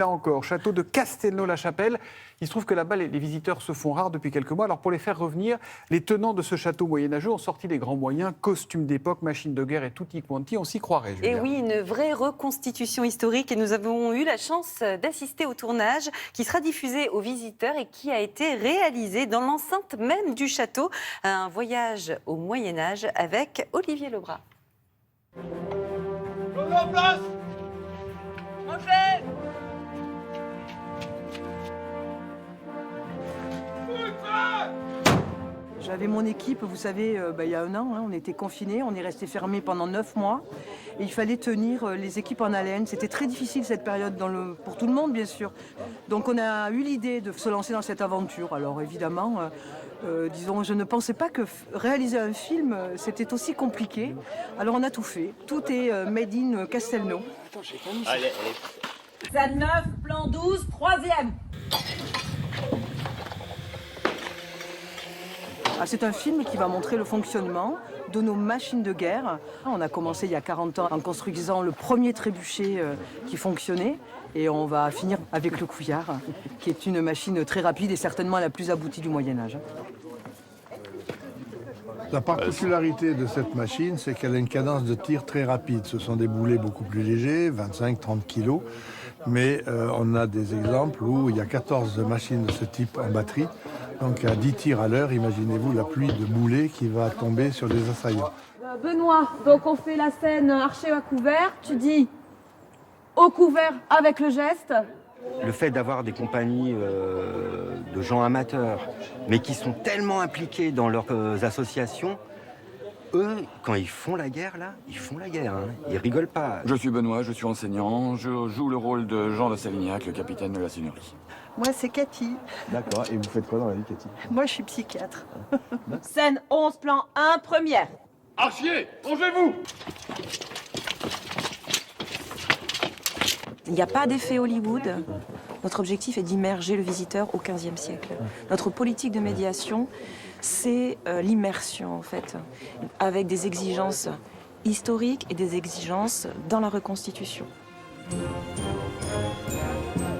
Là encore, château de Castelnau-la-Chapelle. Il se trouve que là-bas, les visiteurs se font rares depuis quelques mois. Alors pour les faire revenir, les tenants de ce château moyenâgeux ont sorti les grands moyens, costumes d'époque, machines de guerre et tutti quanti. On s'y croirait, Julia. Et oui, une vraie reconstitution historique. Et nous avons eu la chance d'assister au tournage qui sera diffusé aux visiteurs et qui a été réalisé dans l'enceinte même du château. Un voyage au Moyen-Âge avec Olivier Lebras. En place! J'avais mon équipe, vous savez, il y a un an, on était confinés, on est resté fermés pendant 9 mois. Et il fallait tenir les équipes en haleine. C'était très difficile cette période pour tout le monde, bien sûr. Donc on a eu l'idée de se lancer dans cette aventure. Alors évidemment, disons, je ne pensais pas que réaliser un film, c'était aussi compliqué. Alors on a tout fait. Tout est made in Castelnau. Attends, j'ai pas mis ça. Allez. Scène 9, plan 12, 3e. C'est un film qui va montrer le fonctionnement de nos machines de guerre. On a commencé il y a 40 ans en construisant le premier trébuchet qui fonctionnait. Et on va finir avec le couillard, qui est une machine très rapide et certainement la plus aboutie du Moyen-Âge. La particularité de cette machine, c'est qu'elle a une cadence de tir très rapide. Ce sont des boulets beaucoup plus légers, 25-30 kilos. Mais on a des exemples où il y a 14 machines de ce type en batterie. Donc à 10 tirs à l'heure, imaginez-vous la pluie de boulets qui va tomber sur les assaillants. Benoît, donc on fait la scène archer à couvert. Tu dis au couvert avec le geste. Le fait d'avoir des compagnies de gens amateurs, mais qui sont tellement impliqués dans leurs associations, eux, quand ils font la guerre, là, ils font la guerre, hein. Ils rigolent pas. Je suis Benoît, je suis enseignant, je joue le rôle de Jean de Salignac, le capitaine de la seigneurie. Moi, c'est Cathy. D'accord. Et vous faites quoi dans la vie, Cathy? Moi, je suis psychiatre. Scène 11, plan 1, première. Archier, rangez-vous! Il n'y a pas d'effet Hollywood. Notre objectif est d'immerger le visiteur au XVe siècle. Notre politique de médiation, c'est l'immersion, en fait, avec des exigences historiques et des exigences dans la reconstitution.